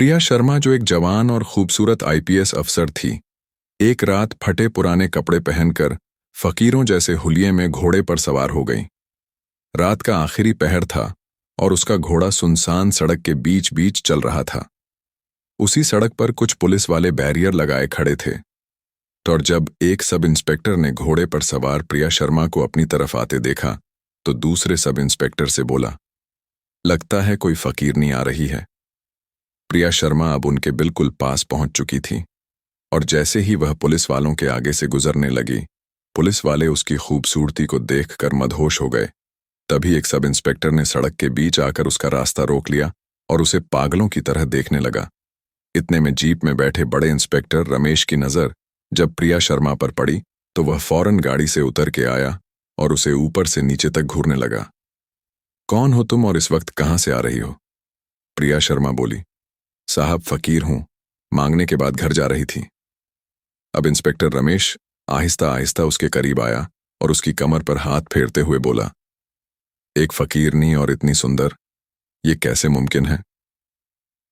प्रिया शर्मा जो एक जवान और खूबसूरत आईपीएस अफसर थी, एक रात फटे पुराने कपड़े पहनकर फकीरों जैसे हुलिये में घोड़े पर सवार हो गई। रात का आखिरी पहर था और उसका घोड़ा सुनसान सड़क के बीच बीच चल रहा था। उसी सड़क पर कुछ पुलिस वाले बैरियर लगाए खड़े थे। तो और जब एक सब इंस्पेक्टर ने घोड़े पर सवार प्रिया शर्मा को अपनी तरफ आते देखा तो दूसरे सब इंस्पेक्टर से बोला, लगता है कोई फकीरनी आ रही है। प्रिया शर्मा अब उनके बिल्कुल पास पहुंच चुकी थी और जैसे ही वह पुलिस वालों के आगे से गुजरने लगी, पुलिस वाले उसकी खूबसूरती को देखकर मदहोश हो गए। तभी एक सब इंस्पेक्टर ने सड़क के बीच आकर उसका रास्ता रोक लिया और उसे पागलों की तरह देखने लगा। इतने में जीप में बैठे बड़े इंस्पेक्टर रमेश की नजर जब प्रिया शर्मा पर पड़ी तो वह फौरन गाड़ी से उतर के आया और उसे ऊपर से नीचे तक घूरने लगा। कौन हो तुम और इस वक्त कहां से आ रही हो? प्रिया शर्मा बोली, साहब फकीर हूं, मांगने के बाद घर जा रही थी। अब इंस्पेक्टर रमेश आहिस्ता आहिस्ता उसके करीब आया और उसकी कमर पर हाथ फेरते हुए बोला, एक फकीरनी और इतनी सुंदर, ये कैसे मुमकिन है?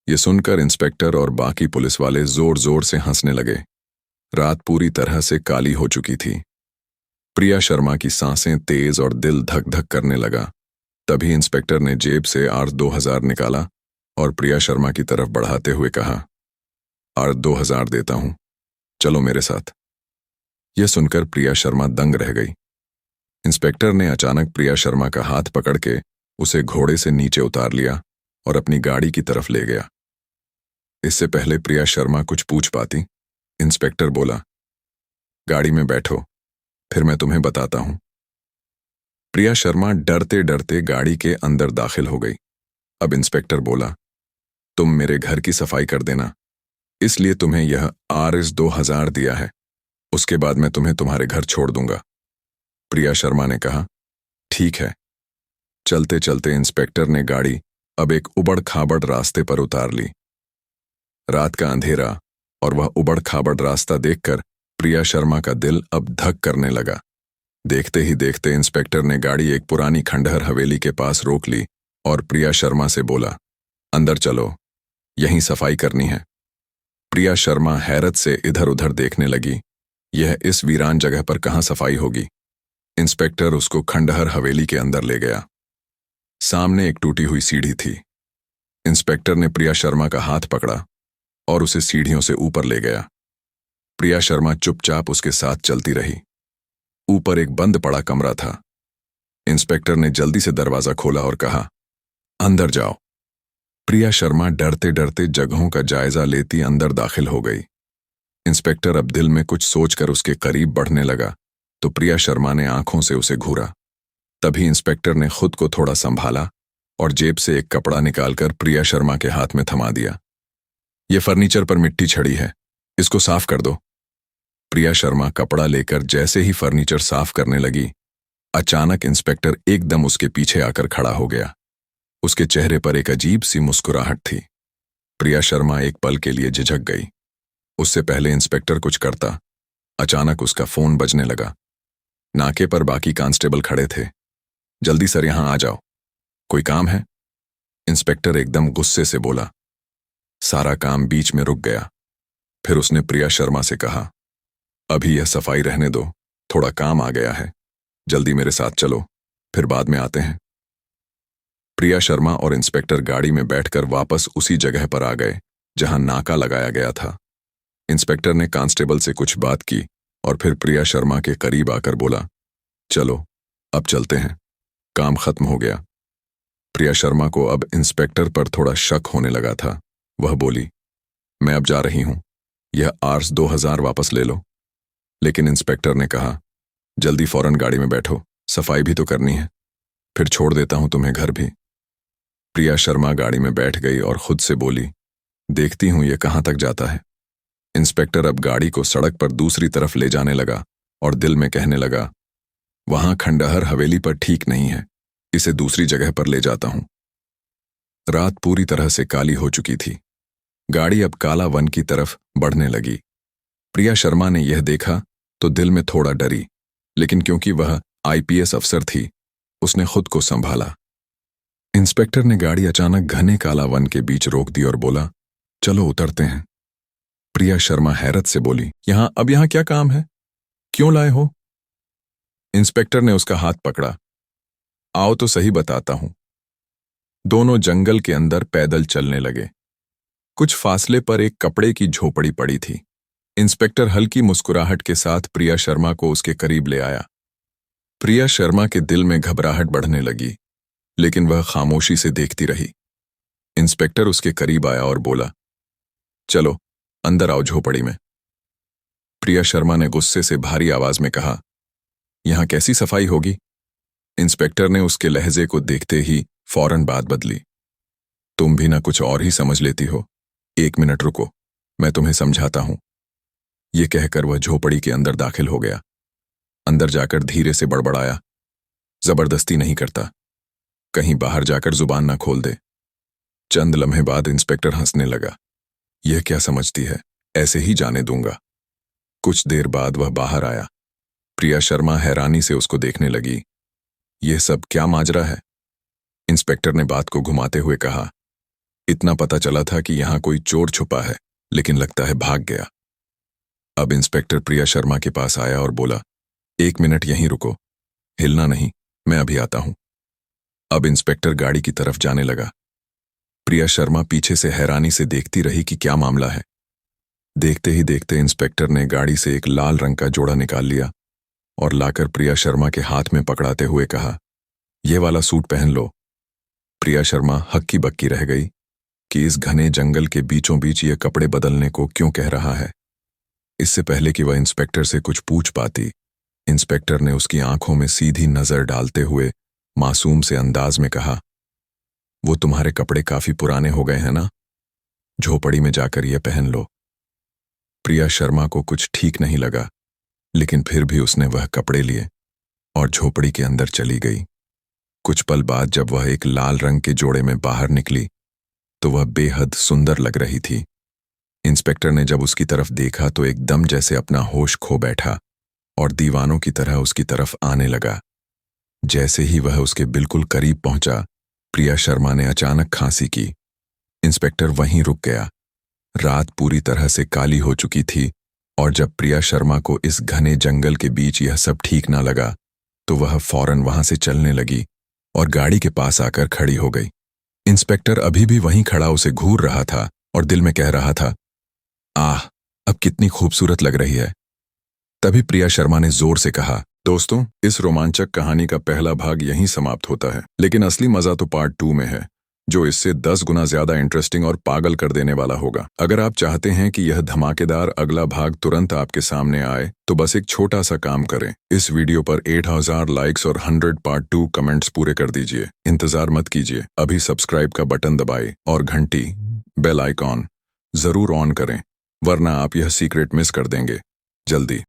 ये सुनकर इंस्पेक्टर और बाकी पुलिस वाले जोर जोर से हंसने लगे। रात पूरी तरह से काली हो चुकी थी। प्रिया शर्मा की सांसें तेज और दिल धक धक करने लगा। तभी इंस्पेक्टर ने जेब से 8-2000 निकाला और प्रिया शर्मा की तरफ बढ़ाते हुए कहा, 8-2000 देता हूं, चलो मेरे साथ। यह सुनकर प्रिया शर्मा दंग रह गई। इंस्पेक्टर ने अचानक प्रिया शर्मा का हाथ पकड़ के उसे घोड़े से नीचे उतार लिया और अपनी गाड़ी की तरफ ले गया। इससे पहले प्रिया शर्मा कुछ पूछ पाती, इंस्पेक्टर बोला, गाड़ी में बैठो, फिर मैं तुम्हें बताता हूं। प्रिया शर्मा डरते डरते गाड़ी के अंदर दाखिल हो गई। अब इंस्पेक्टर बोला, तुम मेरे घर की सफाई कर देना, इसलिए तुम्हें यह Rs 2000 दिया है, उसके बाद मैं तुम्हें तुम्हारे घर छोड़ दूंगा। प्रिया शर्मा ने कहा, ठीक है। चलते चलते इंस्पेक्टर ने गाड़ी अब एक उबड़ खाबड़ रास्ते पर उतार ली। रात का अंधेरा और वह उबड़ खाबड़ रास्ता देखकर प्रिया शर्मा का दिल अब धक करने लगा। देखते ही देखते इंस्पेक्टर ने गाड़ी एक पुरानी खंडहर हवेली के पास रोक ली और प्रिया शर्मा से बोला, अंदर चलो, यहीं सफाई करनी है। प्रिया शर्मा हैरत से इधर उधर देखने लगी। यह इस वीरान जगह पर कहां सफाई होगी? इंस्पेक्टर उसको खंडहर हवेली के अंदर ले गया। सामने एक टूटी हुई सीढ़ी थी। इंस्पेक्टर ने प्रिया शर्मा का हाथ पकड़ा और उसे सीढ़ियों से ऊपर ले गया। प्रिया शर्मा चुपचाप उसके साथ चलती रही। ऊपर एक बंद पड़ा कमरा था। इंस्पेक्टर ने जल्दी से दरवाजा खोला और कहा, अंदर जाओ। प्रिया शर्मा डरते डरते जगहों का जायजा लेती अंदर दाखिल हो गई। इंस्पेक्टर अब दिल में कुछ सोचकर उसके करीब बढ़ने लगा तो प्रिया शर्मा ने आंखों से उसे घूरा। तभी इंस्पेक्टर ने खुद को थोड़ा संभाला और जेब से एक कपड़ा निकालकर प्रिया शर्मा के हाथ में थमा दिया। ये फर्नीचर पर मिट्टी छड़ी है, इसको साफ कर दो। प्रिया शर्मा कपड़ा लेकर जैसे ही फर्नीचर साफ करने लगी, अचानक इंस्पेक्टर एकदम उसके पीछे आकर खड़ा हो गया। उसके चेहरे पर एक अजीब सी मुस्कुराहट थी। प्रिया शर्मा एक पल के लिए झिझक गई। उससे पहले इंस्पेक्टर कुछ करता, अचानक उसका फोन बजने लगा। नाके पर बाकी कांस्टेबल खड़े थे। जल्दी सर यहां आ जाओ, कोई काम है? इंस्पेक्टर एकदम गुस्से से बोला। सारा काम बीच में रुक गया। फिर उसने प्रिया शर्मा से कहा, अभी यह सफाई रहने दो, थोड़ा काम आ गया है, जल्दी मेरे साथ चलो, फिर बाद में आते हैं। प्रिया शर्मा और इंस्पेक्टर गाड़ी में बैठकर वापस उसी जगह पर आ गए जहां नाका लगाया गया था। इंस्पेक्टर ने कांस्टेबल से कुछ बात की और फिर प्रिया शर्मा के करीब आकर बोला, चलो अब चलते हैं, काम खत्म हो गया। प्रिया शर्मा को अब इंस्पेक्टर पर थोड़ा शक होने लगा था। वह बोली, मैं अब जा रही हूं, यह Rs 2000 वापस ले लो। लेकिन इंस्पेक्टर ने कहा, जल्दी फौरन गाड़ी में बैठो, सफाई भी तो करनी है, फिर छोड़ देता हूं तुम्हें घर भी। प्रिया शर्मा गाड़ी में बैठ गई और खुद से बोली, देखती हूं ये कहां तक जाता है। इंस्पेक्टर अब गाड़ी को सड़क पर दूसरी तरफ ले जाने लगा और दिल में कहने लगा, वहां खंडहर हवेली पर ठीक नहीं है, इसे दूसरी जगह पर ले जाता हूं। रात पूरी तरह से काली हो चुकी थी। गाड़ी अब काला वन की तरफ बढ़ने लगी। प्रिया शर्मा ने यह देखा तो दिल में थोड़ा डरी, लेकिन क्योंकि वह आईपीएस अफसर थी, उसने खुद को संभाला। इंस्पेक्टर ने गाड़ी अचानक घने काला वन के बीच रोक दी और बोला, चलो उतरते हैं। प्रिया शर्मा हैरत से बोली, अब यहाँ क्या काम है? क्यों लाए हो? इंस्पेक्टर ने उसका हाथ पकड़ा। आओ तो सही बताता हूं। दोनों जंगल के अंदर पैदल चलने लगे। कुछ फासले पर एक कपड़े की झोपड़ी पड़ी थी। इंस्पेक्टर हल्की मुस्कुराहट के साथ प्रिया शर्मा को उसके करीब ले आया। प्रिया शर्मा के दिल में घबराहट बढ़ने लगी, लेकिन वह खामोशी से देखती रही। इंस्पेक्टर उसके करीब आया और बोला, चलो अंदर आओ झोपड़ी में। प्रिया शर्मा ने गुस्से से भारी आवाज में कहा, यहां कैसी सफाई होगी? इंस्पेक्टर ने उसके लहजे को देखते ही फौरन बात बदली। तुम भी ना कुछ और ही समझ लेती हो। 1 मिनट रुको, मैं तुम्हें समझाता हूं। ये कहकर वह झोपड़ी के अंदर दाखिल हो गया। अंदर जाकर धीरे से बड़बड़ाया, जबरदस्ती नहीं करता, कहीं बाहर जाकर जुबान ना खोल दे। चंद लम्हे बाद इंस्पेक्टर हंसने लगा। यह क्या समझती है, ऐसे ही जाने दूंगा। कुछ देर बाद वह बाहर आया। प्रिया शर्मा हैरानी से उसको देखने लगी। यह सब क्या माजरा है? इंस्पेक्टर ने बात को घुमाते हुए कहा, इतना पता चला था कि यहां कोई चोर छुपा है, लेकिन लगता है भाग गया। अब इंस्पेक्टर प्रिया शर्मा के पास आया और बोला, 1 मिनट यहीं रुको, हिलना नहीं, मैं अभी आता हूं। अब इंस्पेक्टर गाड़ी की तरफ जाने लगा। प्रिया शर्मा पीछे से हैरानी से देखती रही कि क्या मामला है। देखते ही देखते इंस्पेक्टर ने गाड़ी से एक लाल रंग का जोड़ा निकाल लिया और लाकर प्रिया शर्मा के हाथ में पकड़ाते हुए कहा, यह वाला सूट पहन लो। प्रिया शर्मा हक्की बक्की रह गई कि इस घने जंगल के बीचों बीच ये कपड़े बदलने को क्यों कह रहा है। इससे पहले कि वह इंस्पेक्टर से कुछ पूछ पाती, इंस्पेक्टर ने उसकी आंखों में सीधी नजर डालते हुए मासूम से अंदाज में कहा, वो तुम्हारे कपड़े काफी पुराने हो गए हैं ना, झोपड़ी में जाकर ये पहन लो। प्रिया शर्मा को कुछ ठीक नहीं लगा, लेकिन फिर भी उसने वह कपड़े लिए और झोपड़ी के अंदर चली गई। कुछ पल बाद जब वह एक लाल रंग के जोड़े में बाहर निकली तो वह बेहद सुंदर लग रही थी। इंस्पेक्टर ने जब उसकी तरफ देखा तो एकदम जैसे अपना होश खो बैठा और दीवानों की तरह उसकी तरफ आने लगा। जैसे ही वह उसके बिल्कुल करीब पहुंचा, प्रिया शर्मा ने अचानक खांसी की। इंस्पेक्टर वहीं रुक गया। रात पूरी तरह से काली हो चुकी थी और जब प्रिया शर्मा को इस घने जंगल के बीच यह सब ठीक ना लगा तो वह फौरन वहां से चलने लगी और गाड़ी के पास आकर खड़ी हो गई। इंस्पेक्टर अभी भी वहीं खड़ा उसे घूर रहा था और दिल में कह रहा था, आह, अब कितनी खूबसूरत लग रही है। तभी प्रिया शर्मा ने जोर से कहा, दोस्तों, इस रोमांचक कहानी का पहला भाग यहीं समाप्त होता है, लेकिन असली मजा तो पार्ट 2 में है, जो इससे 10 गुना ज्यादा इंटरेस्टिंग और पागल कर देने वाला होगा। अगर आप चाहते हैं कि यह धमाकेदार अगला भाग तुरंत आपके सामने आए तो बस एक छोटा सा काम करें, इस वीडियो पर 8000 लाइक्स और 100 पार्ट 2 कमेंट्स पूरे कर दीजिए। इंतजार मत कीजिए, अभी सब्सक्राइब का बटन दबाएं और घंटी बेल आइकॉन जरूर ऑन करें, वरना आप यह सीक्रेट मिस कर देंगे। जल्दी।